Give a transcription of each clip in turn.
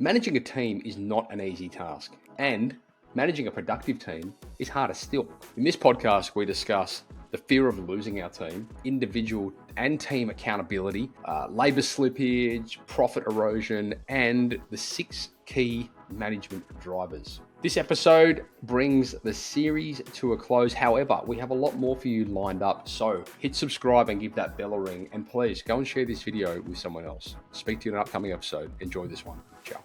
Managing a team is not an easy task, and managing a productive team is harder still. In this podcast, we discuss the fear of losing our team, individual and team accountability, labour slippage, profit erosion, and the 6 key management drivers. This episode brings the series to a close. However, we have a lot more for you lined up. So hit subscribe and give that bell a ring. And please go and share this video with someone else. Speak to you in an upcoming episode. Enjoy this one. Ciao.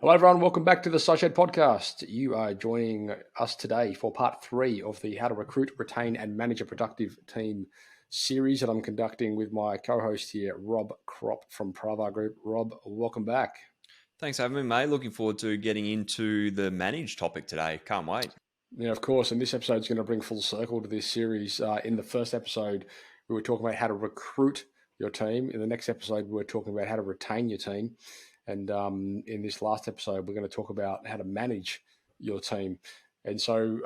Hello, everyone. Welcome back to the Side Podcast. You are joining us today for part 3 of the How to Recruit, Retain, and Manage a Productive Team series that I'm conducting with my co-host here, Rob Kropp from Prava Group. Rob, welcome back. Thanks for having me, mate. Looking forward to getting into the manage topic today. Can't wait. Yeah, of course. And this episode is going to bring full circle to this series. In the first episode, we were talking about how to recruit your team. In the next episode, we were talking about how to retain your team. And in this last episode, we're going to talk about how to manage your team. And so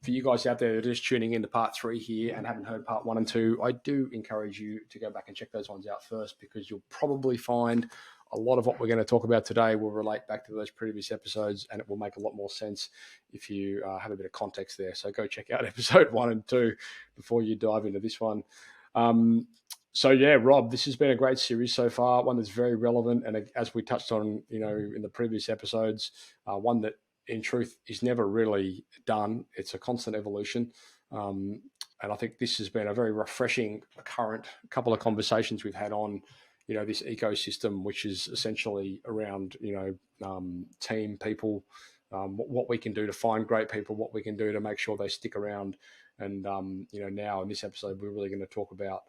for you guys out there that are just tuning in to part 3 here and haven't heard part 1 and 2, I do encourage you to go back and check those ones out first, because you'll probably find a lot of what we're going to talk about today will relate back to those previous episodes, and it will make a lot more sense if you have a bit of context there. So go check out episode 1 and 2 before you dive into this one. So yeah, Rob, this has been a great series so far, one that's very relevant. And as we touched on, in the previous episodes, one that in truth is never really done. It's a constant evolution. And I think this has been a very refreshing current couple of conversations we've had on, this ecosystem, which is essentially around, team people, what we can do to find great people, what we can do to make sure they stick around. And, now in this episode, we're really going to talk about,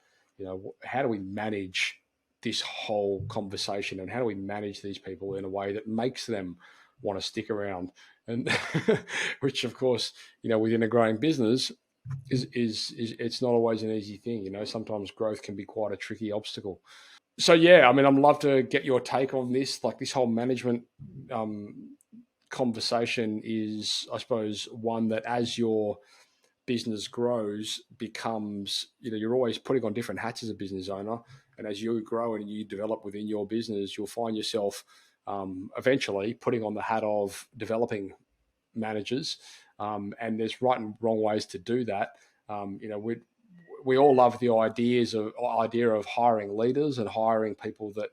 how do we manage this whole conversation, and how do we manage these people in a way that makes them want to stick around, and which of course, within a growing business is it's not always an easy thing. Sometimes growth can be quite a tricky obstacle. So yeah, I'd love to get your take on this. Like, this whole management conversation is, I suppose, one that as your business grows becomes, you're always putting on different hats as a business owner. And as you grow and you develop within your business, you'll find yourself eventually putting on the hat of developing managers. And there's right and wrong ways to do that. We all love the idea of hiring leaders and hiring people that,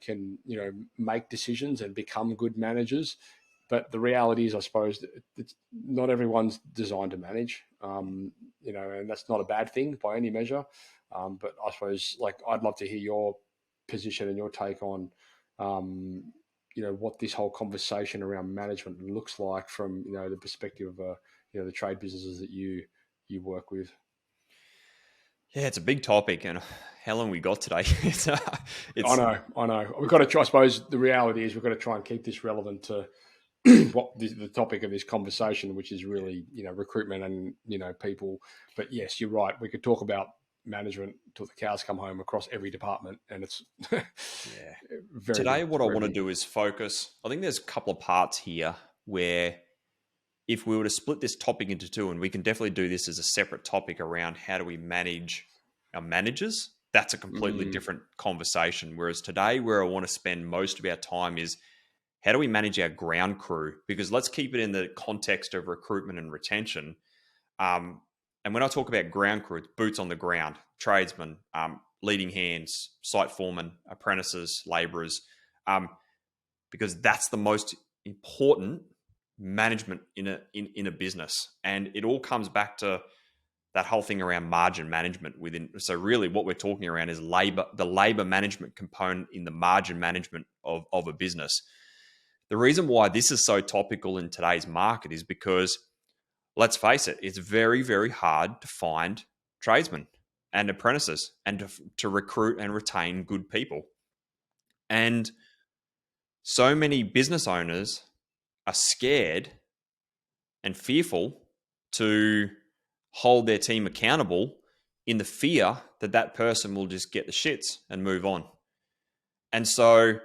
can, make decisions and become good managers. But the reality is, I suppose, it's not everyone's designed to manage, and that's not a bad thing by any measure. But I suppose, I'd love to hear your position and your take on, what this whole conversation around management looks like from, the perspective of, the trade businesses that you work with. Yeah, it's a big topic, and how long we got today? I know. We've got to try. I suppose the reality is we've got to try and keep this relevant to what the topic of this conversation, which is really, recruitment and, people. But yes, you're right. We could talk about management till the cows come home across every department, and it's very today what I want to do is focus. I think there's a couple of parts here where if we were to split this topic into 2, and we can definitely do this as a separate topic around how do we manage our managers, that's a completely different conversation. Whereas today, where I want to spend most of our time is how do we manage our ground crew? Because let's keep it in the context of recruitment and retention. And when I talk about ground crew, it's boots on the ground, tradesmen, leading hands, site foremen, apprentices, labourers, because that's the most important management in a business. And it all comes back to that whole thing around margin management within. So really what we're talking around is the labor management component in the margin management of a business. The reason why this is so topical in today's market is because, let's face it, it's very, very hard to find tradesmen and apprentices and to recruit and retain good people. And so many business owners are scared and fearful to hold their team accountable in the fear that that person will just get the shits and move on. And so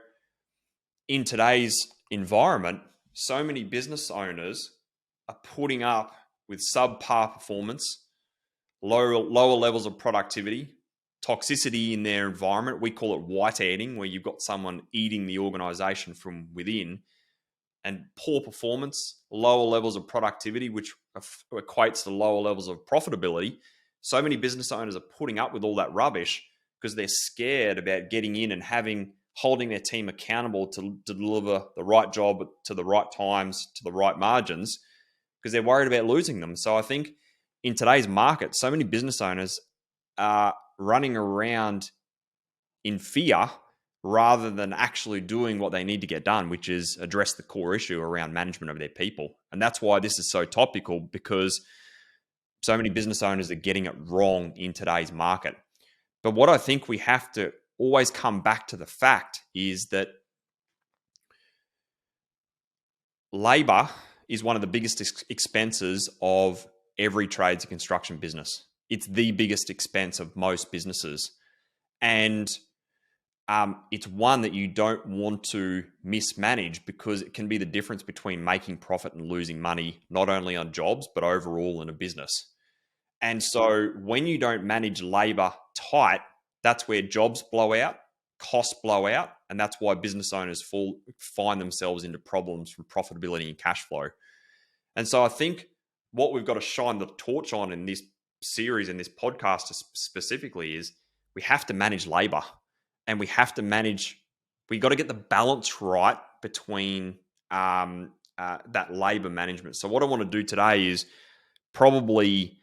in today's environment, so many business owners are putting up with subpar performance, lower levels of productivity, toxicity in their environment. We call it white eating, where you've got someone eating the organization from within, and poor performance, lower levels of productivity, which equates to lower levels of profitability. So many business owners are putting up with all that rubbish because they're scared about getting in and holding their team accountable to deliver the right job to the right times, to the right margins, because they're worried about losing them. So I think in today's market, so many business owners are running around in fear rather than actually doing what they need to get done, which is address the core issue around management of their people. And that's why this is so topical, because so many business owners are getting it wrong in today's market. But what I think we have to always come back to the fact is that labor is one of the biggest expenses of every trades and construction business. It's the biggest expense of most businesses. And it's one that you don't want to mismanage, because it can be the difference between making profit and losing money, not only on jobs, but overall in a business. And so when you don't manage labor tight, that's where jobs blow out, costs blow out, and that's why business owners find themselves into problems from profitability and cash flow. And so I think what we've got to shine the torch on in this series and this podcast specifically is we have to manage labor, and we got to get the balance right between that labor management. So what I want to do today is probably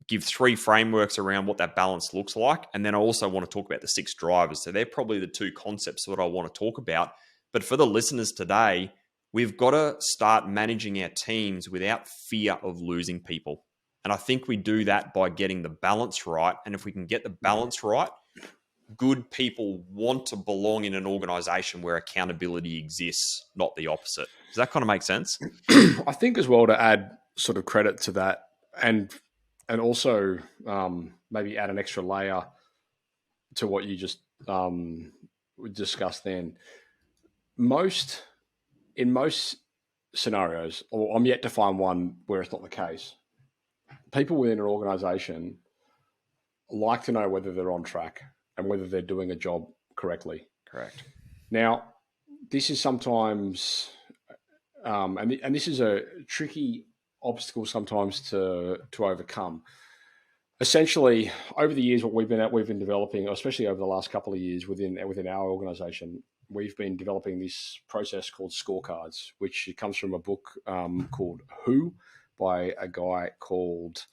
give 3 frameworks around what that balance looks like. And then I also want to talk about the 6 drivers. So they're probably the 2 concepts that I want to talk about. But for the listeners today, we've got to start managing our teams without fear of losing people. And I think we do that by getting the balance right. And if we can get the balance right, good people want to belong in an organization where accountability exists, not the opposite. Does that kind of make sense? I think as well, to add sort of credit to that, and also maybe add an extra layer to what you just discussed then. In most scenarios, or I'm yet to find one where it's not the case, people within an organization like to know whether they're on track and whether they're doing a job correctly. Correct. Now, this is sometimes, and this is a tricky obstacle sometimes to overcome. Essentially, over the years, what we've been developing, especially over the last couple of years within our organization, we've been developing this process called scorecards, which comes from a book called Who by a guy called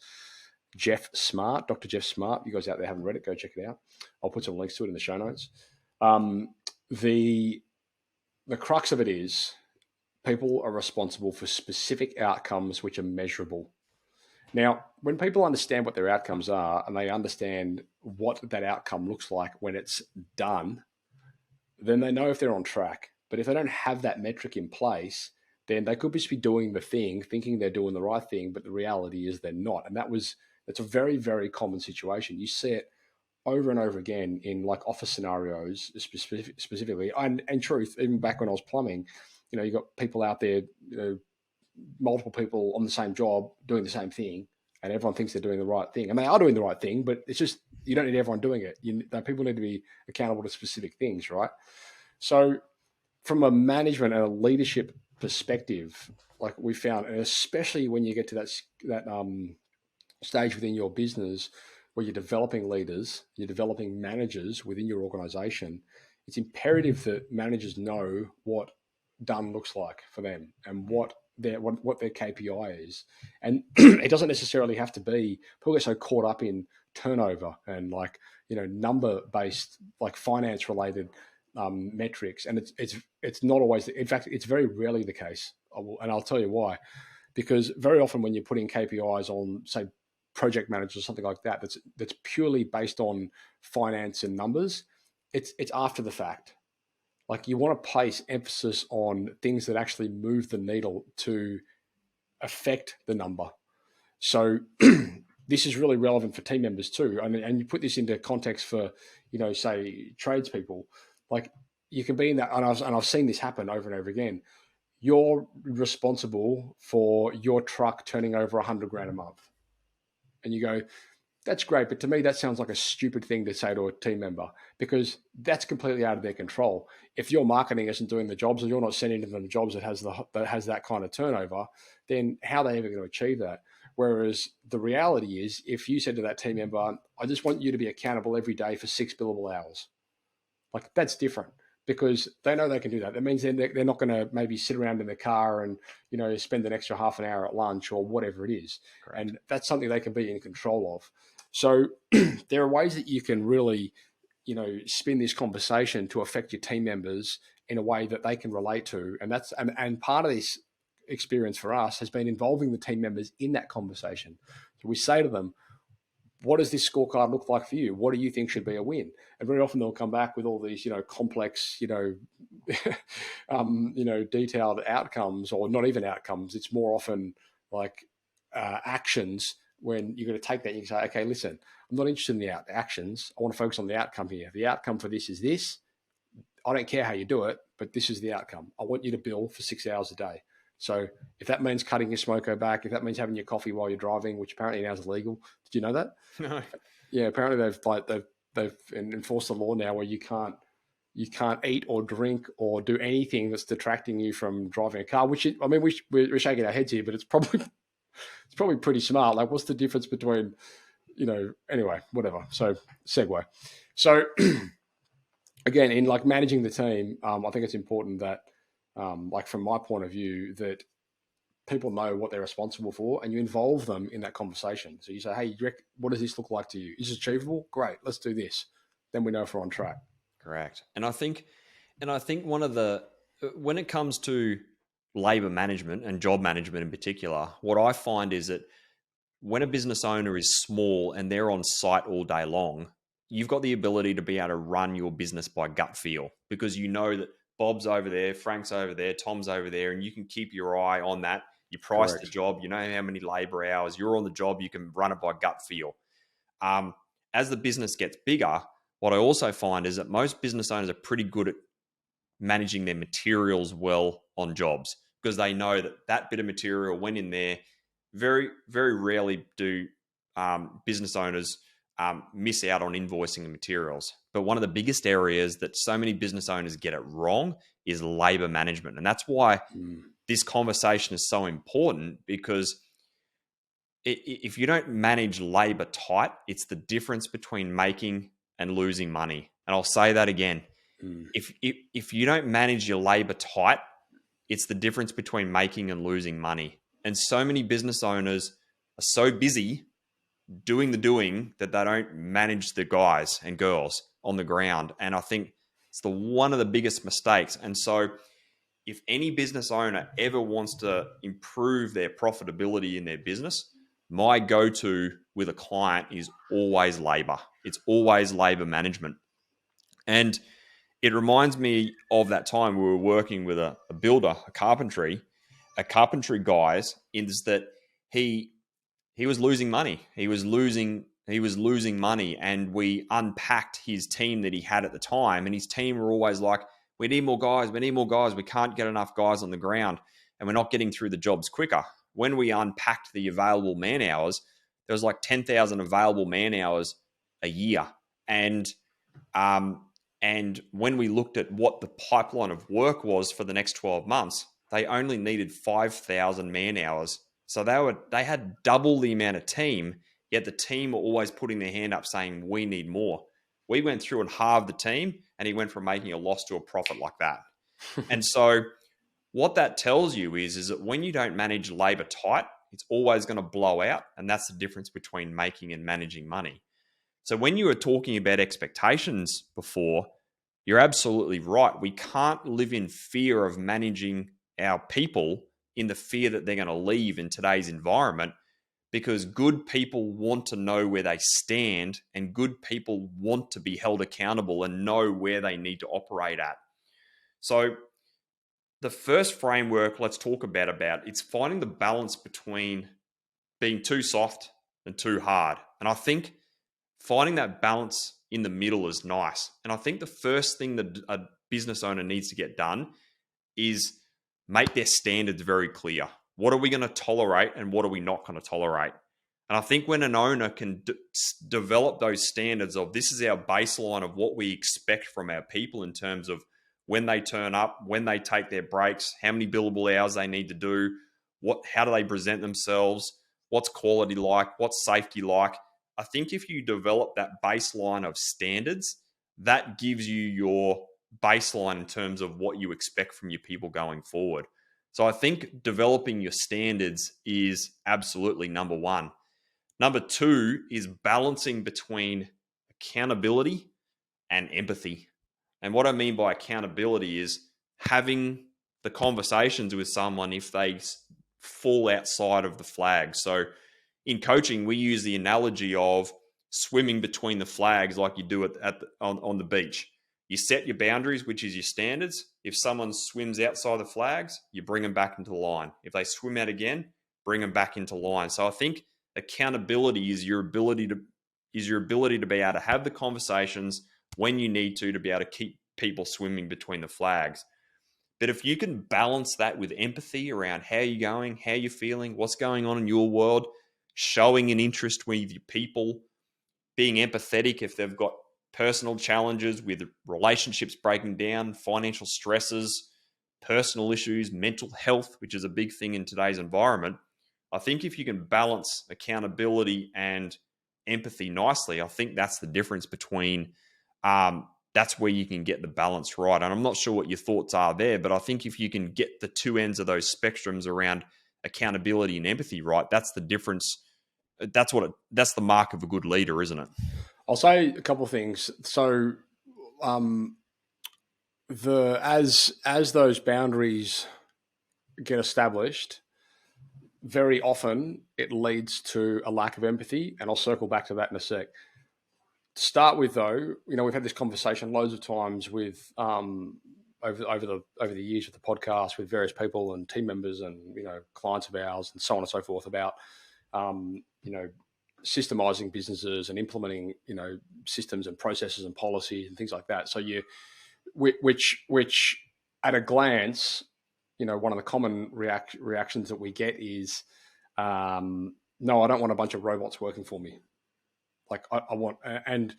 Jeff Smart, Dr. Jeff Smart. You guys out there haven't read it, go check it out. I'll put some links to it in the show notes. The crux of it is people are responsible for specific outcomes which are measurable. Now, when people understand what their outcomes are and they understand what that outcome looks like when it's done, then they know if they're on track. But if they don't have that metric in place, then they could just be doing the thing, thinking they're doing the right thing, but the reality is they're not. And that's a very, very common situation. You see it over and over again in like office scenarios specifically. And truth, even back when I was plumbing, you got people out there, multiple people on the same job doing the same thing, and everyone thinks they're doing the right thing. And they are doing the right thing, but it's just, you don't need everyone doing it. People need to be accountable to specific things, right? So from a management and a leadership perspective, like we found, and especially when you get to that stage within your business where you're developing leaders, you're developing managers within your organization, it's imperative that managers know what done looks like for them and what their KPI is. And it doesn't necessarily have to be, people get so caught up in turnover and number-based, like finance-related metrics, and it's not always. In fact, it's very rarely the case, and I'll tell you why. Because very often when you're putting KPIs on, say, project managers or something like that, that's purely based on finance and numbers, it's after the fact. Like, you want to place emphasis on things that actually move the needle to affect the number. So this is really relevant for team members too. I mean, and you put this into context for, say, tradespeople. Like, you can be in that, and I've seen this happen over and over again. You're responsible for your truck turning over $100,000 a month, and you go, That's great, but to me, that sounds like a stupid thing to say to a team member because that's completely out of their control. If your marketing isn't doing the jobs, or you're not sending them jobs that has that kind of turnover, then how are they ever going to achieve that? Whereas the reality is, if you said to that team member, "I just want you to be accountable every day for 6 billable hours," like that's different because they know they can do that. That means they're not going to maybe sit around in the car and spend an extra half an hour at lunch or whatever it is, Correct. and that's something they can be in control of. So there are ways that you can really spin this conversation to affect your team members in a way that they can relate to, and part of this experience for us has been involving the team members in that conversation. So we say to them, what does this scorecard look like for you? What do you think should be a win? And very often they'll come back with all these, complex, detailed outcomes, or not even outcomes. It's more often like actions. When you're going to take that, you can say, okay, listen, I'm not interested in the actions. I want to focus on the outcome here. The outcome for this is this. I don't care how you do it, but this is the outcome. I want you to bill for 6 hours a day. So if that means cutting your smoko back, if that means having your coffee while you're driving, which apparently now is illegal, did you know that? No. Yeah, apparently they've enforced a law now where you can't eat or drink or do anything that's detracting you from driving a car. We're shaking our heads here, but it's probably pretty smart. Like, what's the difference between anyway, whatever. So segue. So again, in like managing the team, I think it's important that, like from my point of view, that people know what they're responsible for, and you involve them in that conversation. So you say, "Hey, what does this look like to you? Is it achievable? Great, let's do this." Then we know if we're on track. Correct. And I think one of the when it comes to labor management and job management in particular, what I find is that when a business owner is small and they're on site all day long, you've got the ability to be able to run your business by gut feel because you know that Bob's over there, Frank's over there, Tom's over there, and you can keep your eye on that. You price the Correct. job, you know how many labor hours, you're on the job, you can run it by gut feel. As the business gets bigger, what I also find is that most business owners are pretty good at managing their materials well on jobs because they know that that bit of material went in there. Very, very rarely do business owners miss out on invoicing the materials. But one of the biggest areas that so many business owners get it wrong is labor management. And that's why this conversation is so important because if you don't manage labor tight, it's the difference between making and losing money. And I'll say that again. If you don't manage your labor tight, it's the difference between making and losing money. And so many business owners are so busy doing the doing that they don't manage the guys and girls on the ground. And I think it's one of the biggest mistakes. And so if any business owner ever wants to improve their profitability in their business, my go-to with a client is always labor. It's always labor management. And it reminds me of that time we were working with a builder, a carpentry guys, is that he was losing money. He was losing money, and we unpacked his team that he had at the time, and his team were always like, we need more guys. We can't get enough guys on the ground, and we're not getting through the jobs quicker. When we unpacked the available man hours, there was like 10,000 available man hours a year. And when we looked at what the pipeline of work was for the next 12 months, they only needed 5,000 man hours. So they had double the amount of team, yet the team were always putting their hand up saying, we need more. We went through and halved the team, and he went from making a loss to a profit like that. And so what that tells you is that when you don't manage labor tight, it's always going to blow out. And that's the difference between making and managing money. So when you were talking about expectations before, you're absolutely right. We can't live in fear of managing our people in the fear that they're going to leave in today's environment, because good people want to know where they stand and good people want to be held accountable and know where they need to operate at. So the first framework let's talk about it's finding the balance between being too soft and too hard. And I think finding that balance in the middle is nice. And I think the first thing that a business owner needs to get done is make their standards very clear. What are we going to tolerate and what are we not going to tolerate? And I think when an owner can develop those standards of this is our baseline of what we expect from our people in terms of when they turn up, when they take their breaks, how many billable hours they need to do, how do they present themselves, what's quality like, what's safety like. I think if you develop that baseline of standards, that gives you your baseline in terms of what you expect from your people going forward. So I think developing your standards is absolutely number one. Number two is balancing between accountability and empathy. And what I mean by accountability is having the conversations with someone if they fall outside of the flag. So in coaching, we use the analogy of swimming between the flags like you do on the beach. You set your boundaries, which is your standards. If someone swims outside the flags, you bring them back into the line. If they swim out again, bring them back into line. So I think accountability is your ability to be able to have the conversations when you need to be able to keep people swimming between the flags. But if you can balance that with empathy around how you're going, how you're feeling, what's going on in your world, showing an interest with your people, being empathetic if they've got personal challenges with relationships breaking down, financial stresses, personal issues, mental health, which is a big thing in today's environment. I think if you can balance accountability and empathy nicely, I think that's the difference between that's where you can get the balance right. And I'm not sure what your thoughts are there, but I think if you can get the two ends of those spectrums around accountability and empathy right, that's the difference. That's the mark of a good leader, isn't it? I'll say a couple of things. So, as those boundaries get established, very often it leads to a lack of empathy, and I'll circle back to that in a sec. To start with, though, we've had this conversation loads of times with over the years with the podcast with various people and team members and clients of ours and so on and so forth about systemizing businesses and implementing systems and processes and policies and things like that. So which at a glance, one of the common reactions that we get is, no, I don't want a bunch of robots working for me. Like I want, and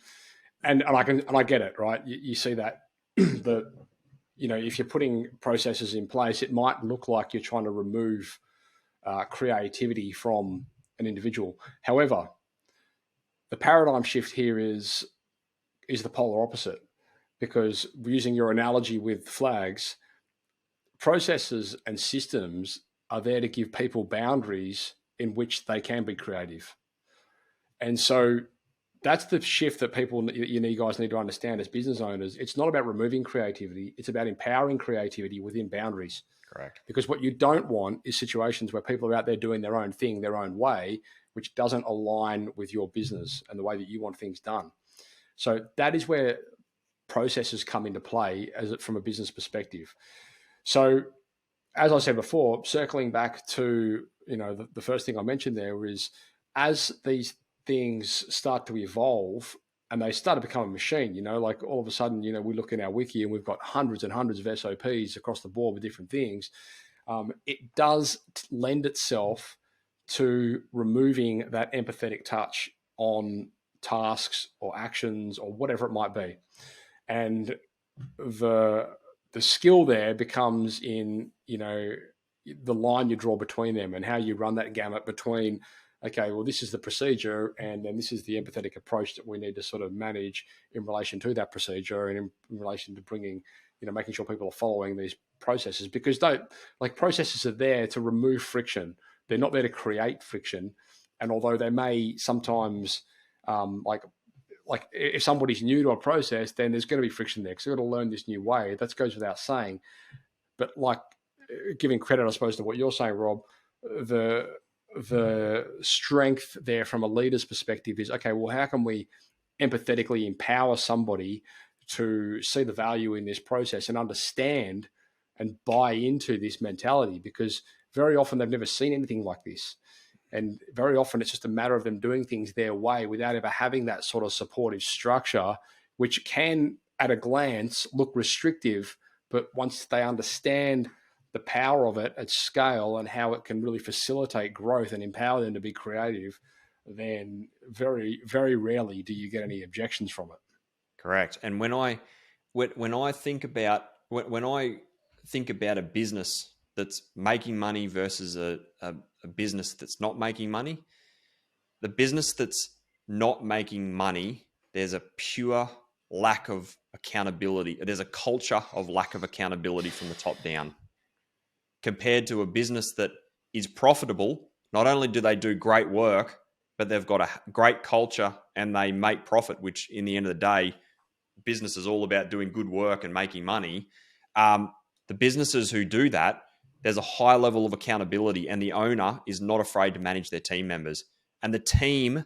I get it, right? You see that if you're putting processes in place, it might look like you're trying to remove creativity from an individual. However, the paradigm shift here is the polar opposite, because using your analogy with flags, processes and systems are there to give people boundaries in which they can be creative. And so that's the shift that you guys need to understand as business owners. It's not about removing creativity. It's about empowering creativity within boundaries. Correct. Because what you don't want is situations where people are out there doing their own thing, their own way, which doesn't align with your business and the way that you want things done. So that is where processes come into play from a business perspective. So as I said before, circling back to, the first thing I mentioned there is, as these things start to evolve and they start to become a machine, like all of a sudden, we look in our wiki and we've got hundreds and hundreds of SOPs across the board with different things. It does lend itself to removing that empathetic touch on tasks or actions or whatever it might be. And the skill there becomes in, the line you draw between them and how you run that gamut between, okay, well, this is the procedure, and then this is the empathetic approach that we need to sort of manage in relation to that procedure and in relation to bringing, making sure people are following these processes, because processes are there to remove friction. They're not there to create friction. And although they may sometimes, like if somebody's new to a process, then there's going to be friction there because they've got to learn this new way. That goes without saying. But giving credit, I suppose, to what you're saying, Rob, the strength there from a leader's perspective is, okay, well, how can we empathetically empower somebody to see the value in this process and understand and buy into this mentality? Because very often they've never seen anything like this. And very often it's just a matter of them doing things their way without ever having that sort of supportive structure, which can, at a glance, look restrictive. But once they understand the power of it at scale and how it can really facilitate growth and empower them to be creative, then very, very rarely do you get any objections from it. Correct. And when I think about when I think about a business that's making money versus a business that's not making money, the business that's not making money, there's a pure lack of accountability. There's a culture of lack of accountability from the top down, compared to a business that is profitable. Not only do they do great work, but they've got a great culture and they make profit, which in the end of the day, business is all about doing good work and making money. The businesses who do that, there's a high level of accountability, and the owner is not afraid to manage their team members. And the team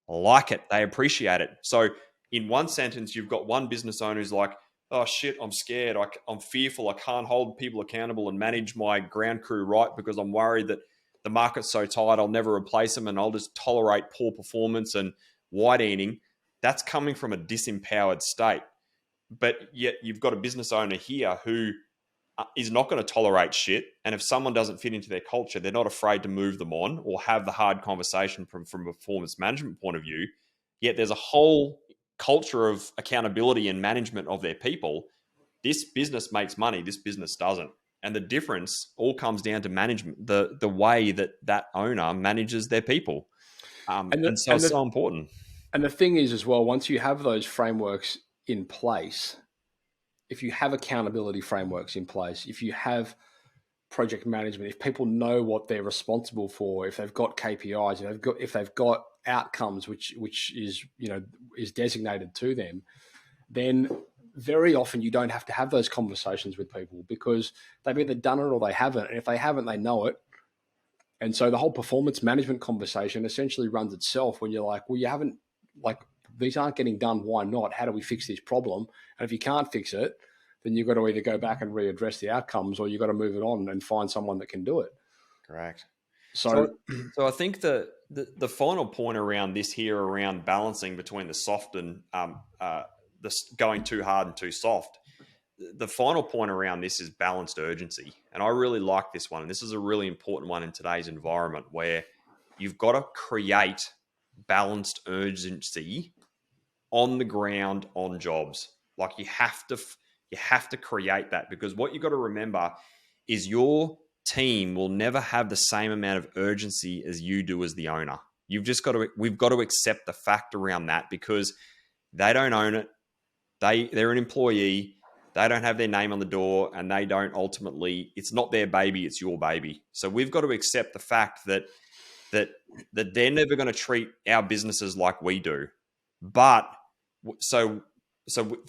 like it, they appreciate it. So, in one sentence, you've got one business owner who's like, oh shit, I'm scared. I'm fearful. I can't hold people accountable and manage my ground crew right because I'm worried that the market's so tight, I'll never replace them and I'll just tolerate poor performance and white eating. That's coming from a disempowered state. But yet you've got a business owner here who is not going to tolerate shit. And if someone doesn't fit into their culture, they're not afraid to move them on or have the hard conversation from a performance management point of view. Yet there's a whole culture of accountability and management of their people. This business makes money, this business doesn't. And the difference all comes down to management, the way that that owner manages their people. And so it's so important. And the thing is as well, once you have those frameworks in place, if you have accountability frameworks in place, if you have project management, if people know what they're responsible for, if they've got KPIs, if they've got outcomes which is is designated to them, then very often you don't have to have those conversations with people because they've either done it or they haven't. And if they haven't, they know it. And so the whole performance management conversation essentially runs itself when you're like, well, you haven't, like, these aren't getting done. Why not? How do we fix this problem? And if you can't fix it, then you've got to either go back and readdress the outcomes or you've got to move it on and find someone that can do it. Correct. So I think the final point around this here, around balancing between the soft and the going too hard and too soft, the final point around this is balanced urgency. And I really like this one. And this is a really important one in today's environment where you've got to create balanced urgency on the ground on jobs. Like you have to create that, because what you've got to remember is your team will never have the same amount of urgency as you do as the owner. We've got to accept the fact around that, because they don't own it. They're an employee. They don't have their name on the door, and they don't ultimately, it's not their baby, it's your baby. So we've got to accept the fact that they're never going to treat our businesses like we do. But so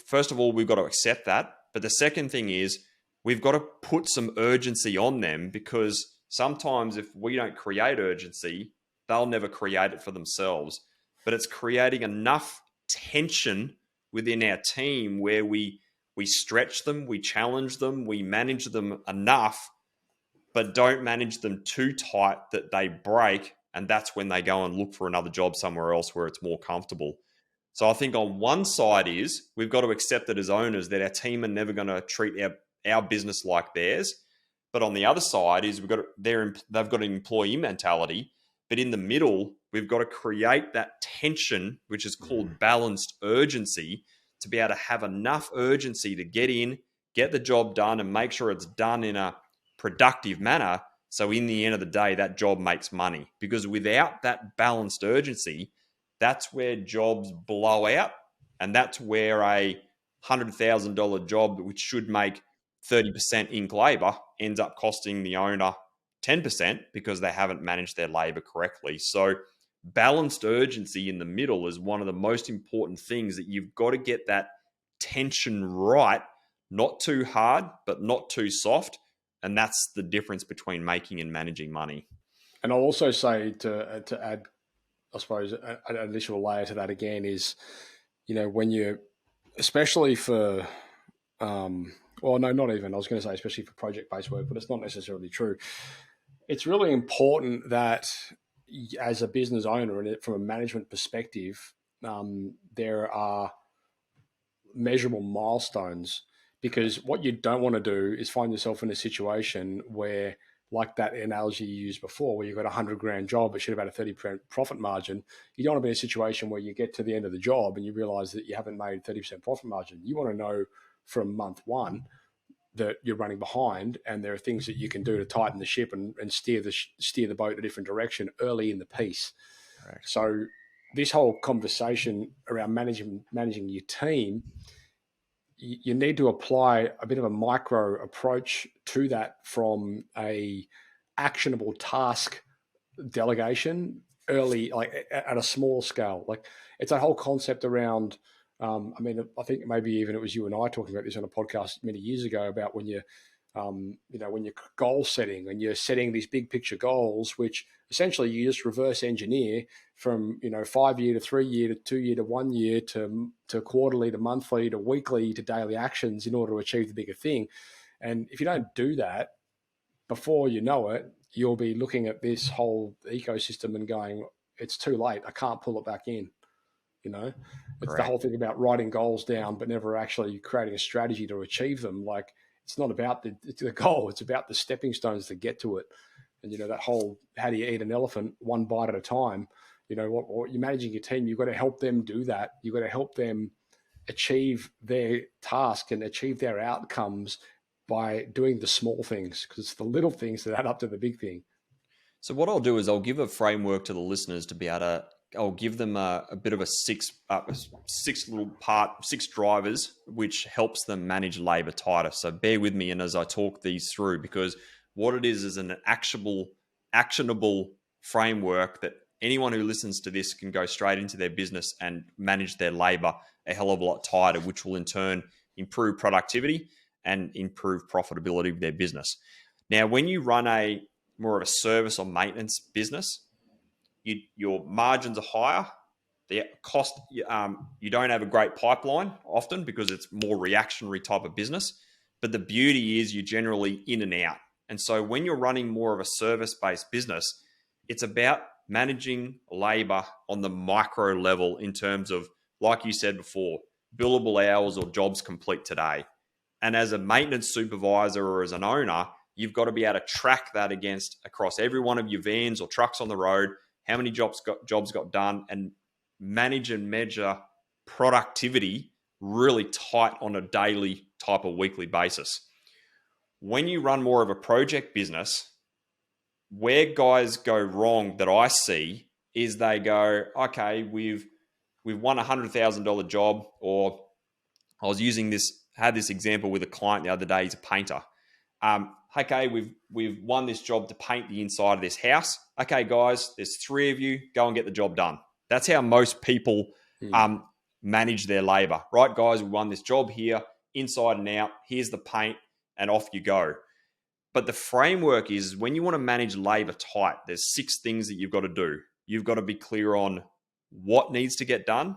first of all, we've got to accept that. But the second thing is we've got to put some urgency on them, because sometimes if we don't create urgency, they'll never create it for themselves. But it's creating enough tension within our team where we stretch them, we challenge them, we manage them enough, but don't manage them too tight that they break. And that's when they go and look for another job somewhere else where it's more comfortable. So I think on one side is we've got to accept it as owners that our team are never going to treat our business like theirs. But on the other side is they've got an employee mentality. But in the middle, we've got to create that tension, which is called balanced urgency, to be able to have enough urgency to get in, get the job done, and make sure it's done in a productive manner. So in the end of the day, that job makes money. Because without that balanced urgency, that's where jobs blow out. And that's where a $100,000 job, which should make 30% ink labor, ends up costing the owner 10% because they haven't managed their labor correctly. So balanced urgency in the middle is one of the most important things, that you've got to get that tension right, not too hard, but not too soft. And that's the difference between making and managing money. And I'll also say to add, I suppose, an additional layer to that again is, when you, especially for, well, no, not even, I was going to say especially for project-based work, but it's not necessarily true. It's really important that as a business owner and from a management perspective, there are measurable milestones, because what you don't want to do is find yourself in a situation where like that analogy you used before, where you've got a 100 grand job, but should have had a 30% profit margin. You don't want to be in a situation where you get to the end of the job and you realize that you haven't made 30% profit margin. You want to know from month one that you're running behind, and there are things that you can do to tighten the ship and steer the boat in a different direction early in the piece. Correct. So this whole conversation around managing your team, you need to apply a bit of a micro approach to that from a actionable task delegation early, like at a small scale. Like it's a whole concept around. I mean, I think maybe even it was you and I talking about this on a podcast many years ago about when when you're goal setting and you're setting these big picture goals, which essentially you just reverse engineer from 5 year to 3 year to 2 year to 1 year to quarterly to monthly to weekly to daily actions in order to achieve the bigger thing. And if you don't do that, before you know it, you'll be looking at this whole ecosystem and going, it's too late. I can't pull it back in. It's the Correct. whole thing about writing goals down, but never actually creating a strategy to achieve them. Like it's not about the goal. It's about the stepping stones to get to it. And, that whole, how do you eat an elephant one bite at a time? What you're managing your team, you've got to help them do that. You've got to help them achieve their task and achieve their outcomes by doing the small things, because it's the little things that add up to the big thing. So what I'll do is I'll give a framework to the listeners to be able to. I'll give them a bit of a six drivers, which helps them manage labor tighter. So bear with me, and as I talk these through, because what it is an actionable framework that anyone who listens to this can go straight into their business and manage their labor a hell of a lot tighter, which will in turn improve productivity and improve profitability of their business. Now, when you run a more of a service or maintenance business, your margins are higher. The cost, you don't have a great pipeline often because it's more reactionary type of business. But the beauty is you're generally in and out. And so when you're running more of a service-based business, it's about managing labor on the micro level in terms of, like you said before, billable hours or jobs complete today. And as a maintenance supervisor or as an owner, you've got to be able to track that across every one of your vans or trucks on the road, how many jobs got done, and manage and measure productivity really tight on a daily type of weekly basis. When you run more of a project business, where guys go wrong that I see is they go, okay, we've won $100,000 job, or I was had this example with a client the other day. He's a painter. Okay, we've won this job to paint the inside of this house. Okay, guys, there's 3 of you. Go and get the job done. That's how most people manage their labor, right? Guys, we won this job here, inside and out. Here's the paint, and off you go. But the framework is when you want to manage labor tight, there's 6 things that you've got to do. You've got to be clear on what needs to get done,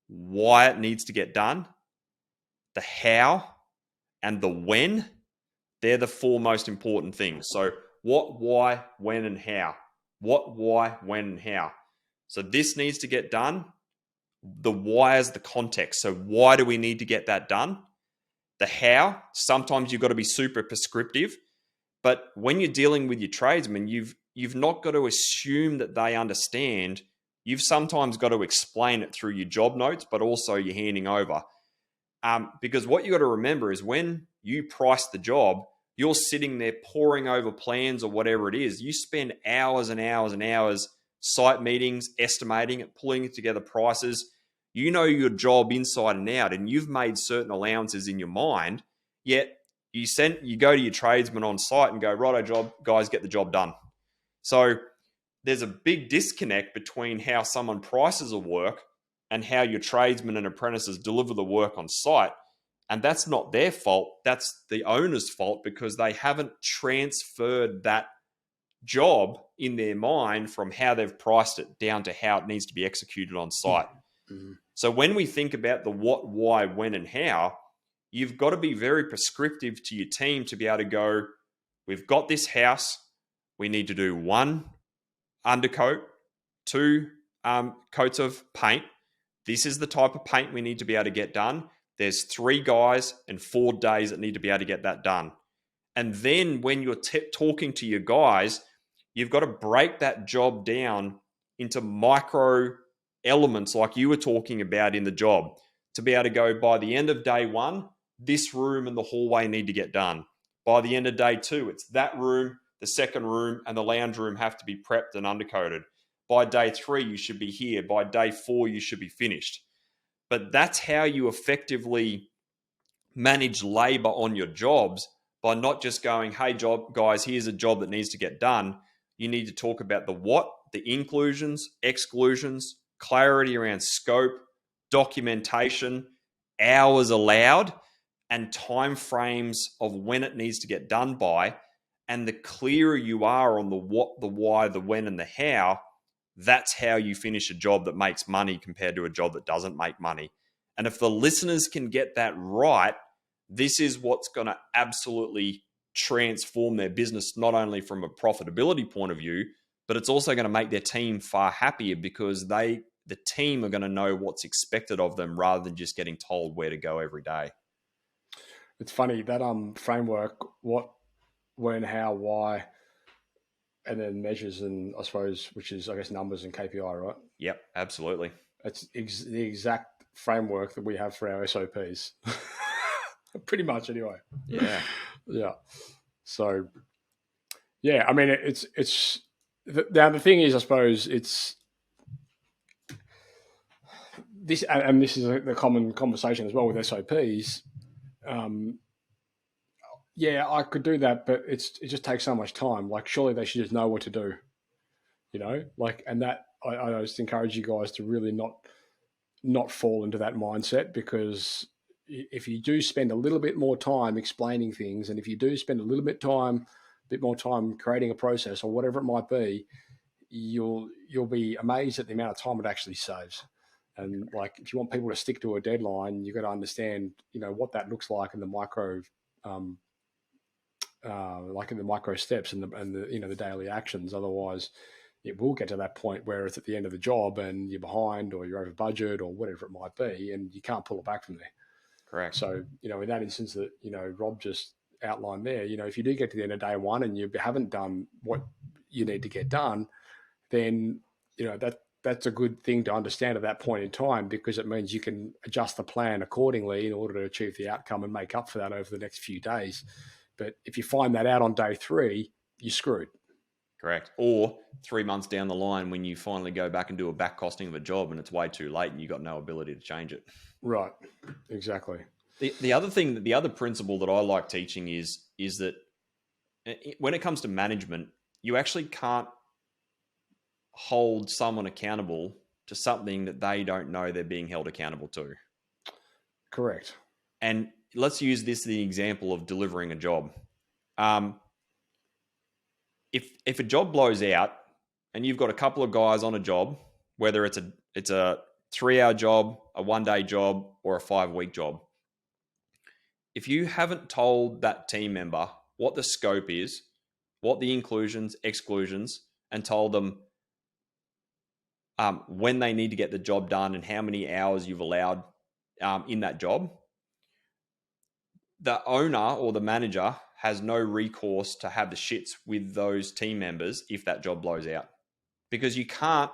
why it needs to get done, the how, and the when. They're the 4 most important things. So what, why, when, and how. What, why, when, and how. So this needs to get done. The why is the context. So why do we need to get that done? The how, sometimes you've got to be super prescriptive. But when you're dealing with your tradesmen, you've not got to assume that they understand. You've sometimes got to explain it through your job notes, but also you're handing over. Because what you got to remember is when you price the job, you're sitting there poring over plans or whatever it is. You spend hours and hours and hours, site meetings, estimating it, pulling together prices. You know your job inside and out, and you've made certain allowances in your mind, yet you go to your tradesman on site and go, righto, job, guys, get the job done. So there's a big disconnect between how someone prices a work and how your tradesmen and apprentices deliver the work on site. And that's not their fault. That's the owner's fault because they haven't transferred that job in their mind from how they've priced it down to how it needs to be executed on site. Mm-hmm. So when we think about the what, why, when, and how, you've got to be very prescriptive to your team to be able to go, we've got this house. We need to do 1 undercoat, 2 coats of paint. This is the type of paint we need to be able to get done. There's 3 guys and 4 days that need to be able to get that done. And then when you're talking to your guys, you've got to break that job down into micro elements like you were talking about in the job to be able to go, by the end of day one, this room and the hallway need to get done. By the end of day two, it's that room, the second room, and the lounge room have to be prepped and undercoated. By day three, you should be here. By day four, you should be finished. But that's how you effectively manage labor on your jobs, by not just going, hey, job guys, here's a job that needs to get done. You need to talk about the what, the inclusions, exclusions, clarity around scope, documentation, hours allowed, and time frames of when it needs to get done by. And the clearer you are on the what, the why, the when, and the how, that's how you finish a job that makes money compared to a job that doesn't make money. And if the listeners can get that right, this is what's going to absolutely transform their business, not only from a profitability point of view, but it's also going to make their team far happier, because the team are going to know what's expected of them rather than just getting told where to go every day. It's funny that framework, what, when, how, why, and then measures, and I suppose, which is, I guess, numbers and KPI, right? Yep, absolutely. It's the exact framework that we have for our SOPs. Pretty much, anyway. Yeah. Yeah. So, yeah, I mean, it's now the thing is, I suppose it's this, and this is the common conversation as well with SOPs. Yeah, I could do that, but it just takes so much time. Like, surely they should just know what to do, like, and that I just encourage you guys to really not fall into that mindset, because if you do spend a little bit more time explaining things, and if you do spend a bit more time creating a process or whatever it might be, you'll be amazed at the amount of time it actually saves. And like, if you want people to stick to a deadline, you've got to understand, what that looks like in the micro, like in the micro steps and the daily actions. Otherwise, it will get to that point where it's at the end of the job and you're behind, or you're over budget, or whatever it might be, and you can't pull it back from there. Correct. So, in that instance that, Rob just outlined there, if you do get to the end of day one and you haven't done what you need to get done, then, that's a good thing to understand at that point in time, because it means you can adjust the plan accordingly in order to achieve the outcome and make up for that over the next few days. But if you find that out on day three, you're screwed. Correct. Or 3 months down the line, when you finally go back and do a back costing of a job and it's way too late and you've got no ability to change it. Right. Exactly. The other thing, the other principle that I like teaching is that when it comes to management, you actually can't hold someone accountable to something that they don't know they're being held accountable to. Correct. And let's use this as the example of delivering a job. If a job blows out and you've got a couple of guys on a job, whether it's a 3-hour job, a 1-day job, or a 5-week job, if you haven't told that team member what the scope is, what the inclusions, exclusions, and told them when they need to get the job done and how many hours you've allowed in that job, the owner or the manager has no recourse to have the shits with those team members if that job blows out, because you can't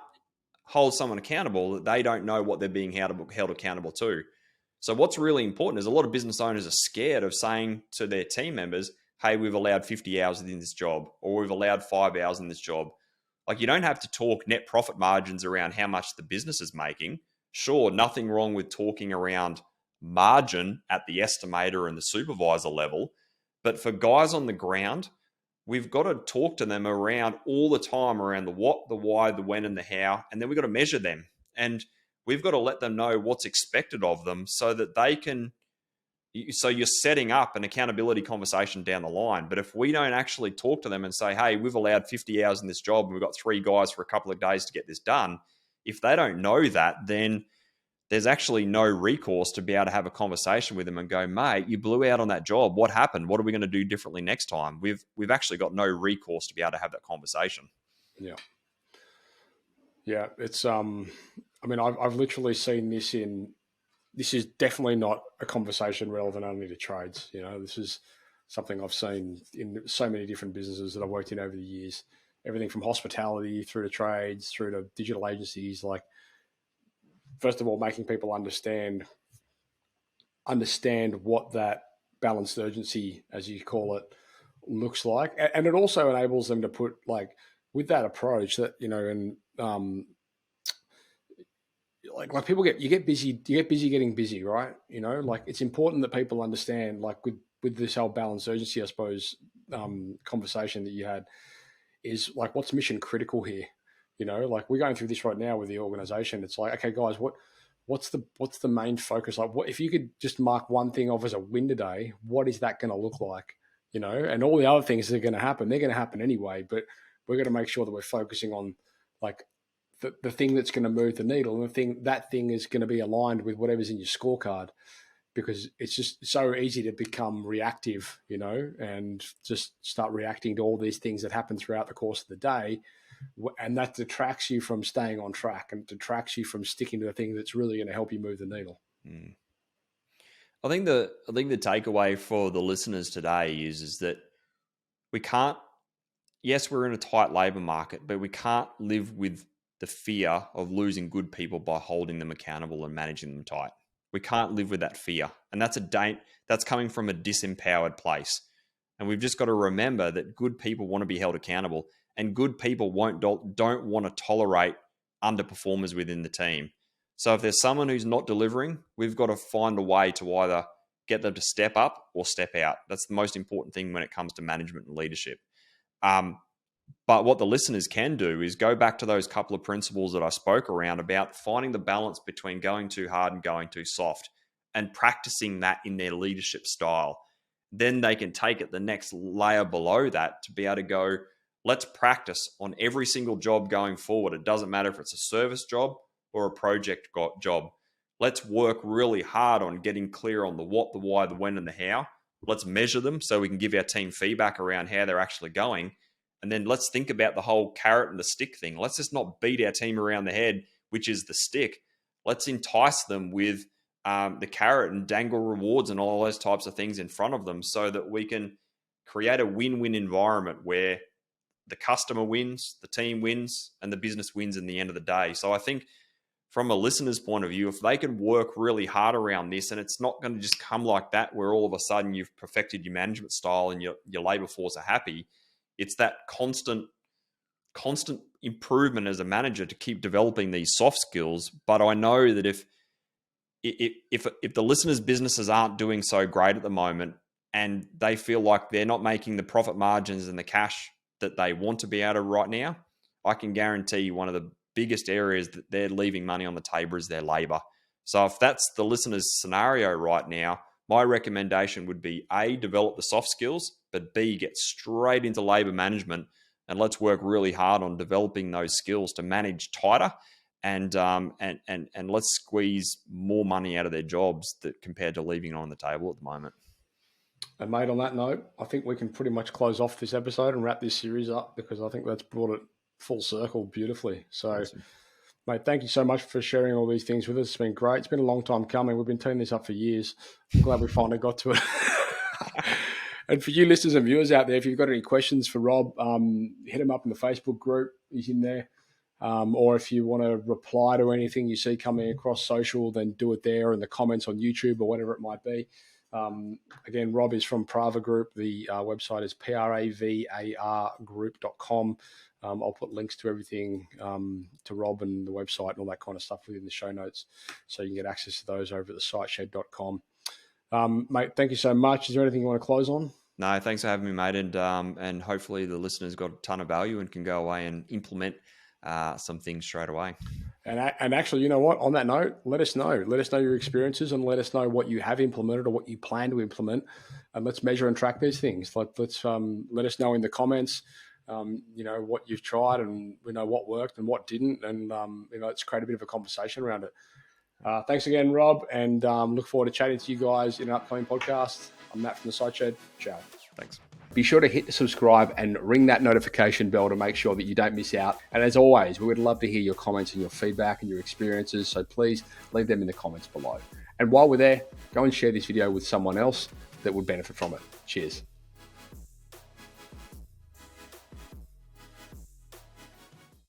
hold someone accountable that they don't know what they're being held accountable to. So what's really important is a lot of business owners are scared of saying to their team members, hey, we've allowed 50 hours in this job, or we've allowed 5 hours in this job. Like, you don't have to talk net profit margins around how much the business is making. Sure, nothing wrong with talking around margin at the estimator and the supervisor level. But for guys on the ground, we've got to talk to them around all the time around the what, the why, the when, and the how. And then we've got to measure them. And we've got to let them know what's expected of them so that they can. So you're setting up an accountability conversation down the line. But if we don't actually talk to them and say, hey, we've allowed 50 hours in this job and we've got 3 guys for a couple of days to get this done, if they don't know that, then there's actually no recourse to be able to have a conversation with them and go, mate, you blew out on that job. What happened? What are we going to do differently next time? We've actually got no recourse to be able to have that conversation. Yeah. Yeah. It's, I mean, I've literally seen this is definitely not a conversation relevant only to trades. This is something I've seen in so many different businesses that I've worked in over the years. Everything from hospitality through to trades, through to digital agencies. Like, first of all, making people understand what that balanced urgency, as you call it, looks like. And it also enables them to put, like, with that approach that, and like people you get busy getting busy, right? Like, it's important that people understand, like, with this whole balanced urgency, I suppose, conversation that you had, is like, what's mission critical here? Like, we're going through this right now with the organization. It's like, okay, guys, what's the main focus? Like, what if you could just mark one thing off as a win today? What is that going to look like? And all the other things that are going to happen, they're going to happen anyway. But we're going to make sure that we're focusing on, like, the thing that's going to move the needle, and that thing is going to be aligned with whatever's in your scorecard, because it's just so easy to become reactive, and just start reacting to all these things that happen throughout the course of the day. And that detracts you from staying on track, and detracts you from sticking to the thing that's really going to help you move the needle. I think the takeaway for the listeners today is that we can't, yes, we're in a tight labor market, but we can't live with the fear of losing good people by holding them accountable and managing them tight. We can't live with that fear. And that's coming from a disempowered place. And we've just got to remember that good people want to be held accountable, and good people don't want to tolerate underperformers within the team. So if there's someone who's not delivering, we've got to find a way to either get them to step up or step out. That's the most important thing when it comes to management and leadership. But what the listeners can do is go back to those couple of principles that I spoke around about finding the balance between going too hard and going too soft, and practicing that in their leadership style. Then they can take it the next layer below that to be able to go, let's practice on every single job going forward. It doesn't matter if it's a service job or a project job. Let's work really hard on getting clear on the what, the why, the when, and the how. Let's measure them so we can give our team feedback around how they're actually going. And then let's think about the whole carrot and the stick thing. Let's just not beat our team around the head, which is the stick. Let's entice them with the carrot and dangle rewards and all those types of things in front of them, so that we can create a win-win environment where the customer wins, the team wins, and the business wins in the end of the day. So I think from a listener's point of view, if they can work really hard around this, and it's not going to just come like that where all of a sudden you've perfected your management style and your labor force are happy. It's that constant improvement as a manager to keep developing these soft skills. But I know that if the listeners' businesses aren't doing so great at the moment, and they feel like they're not making the profit margins and the cash that they want to be able to right now, I can guarantee you one of the biggest areas that they're leaving money on the table is their labor. So if that's the listener's scenario right now, my recommendation would be A, develop the soft skills, but B, get straight into labor management, and let's work really hard on developing those skills to manage tighter, and let's squeeze more money out of their jobs compared to leaving it on the table at the moment. And mate, on that note, I think we can pretty much close off this episode and wrap this series up, because I think that's brought it full circle beautifully. So, awesome. Mate, thank you so much for sharing all these things with us. It's been great. It's been a long time coming. We've been teeing this up for years. I'm glad we finally got to it. And for you listeners and viewers out there, if you've got any questions for Rob, hit him up in the Facebook group. He's in there. Or if you want to reply to anything you see coming across social, then do it there in the comments on YouTube or whatever it might be. Again, Rob is from Prava Group. The website is pravargroup.com. I'll put links to everything, to Rob and the website and all that kind of stuff within the show notes, so you can get access to those over at the siteshed.com. Mate, thank you so much. Is there anything you want to close on? No, thanks for having me, mate. And hopefully the listeners got a ton of value and can go away and implement some things straight away. And actually, you know what? On that note, let us know. Let us know your experiences, and let us know what you have implemented or what you plan to implement. And let's measure and track these things. Let's let us know in the comments, what you've tried, and what worked and what didn't. And, let's create a bit of a conversation around it. Thanks again, Rob, and look forward to chatting to you guys in an upcoming podcast. I'm Matt from the Site Shed. Ciao. Thanks. Be sure to hit subscribe and ring that notification bell to make sure that you don't miss out. And as always, we would love to hear your comments and your feedback and your experiences. So please leave them in the comments below. And while we're there, go and share this video with someone else that would benefit from it. Cheers.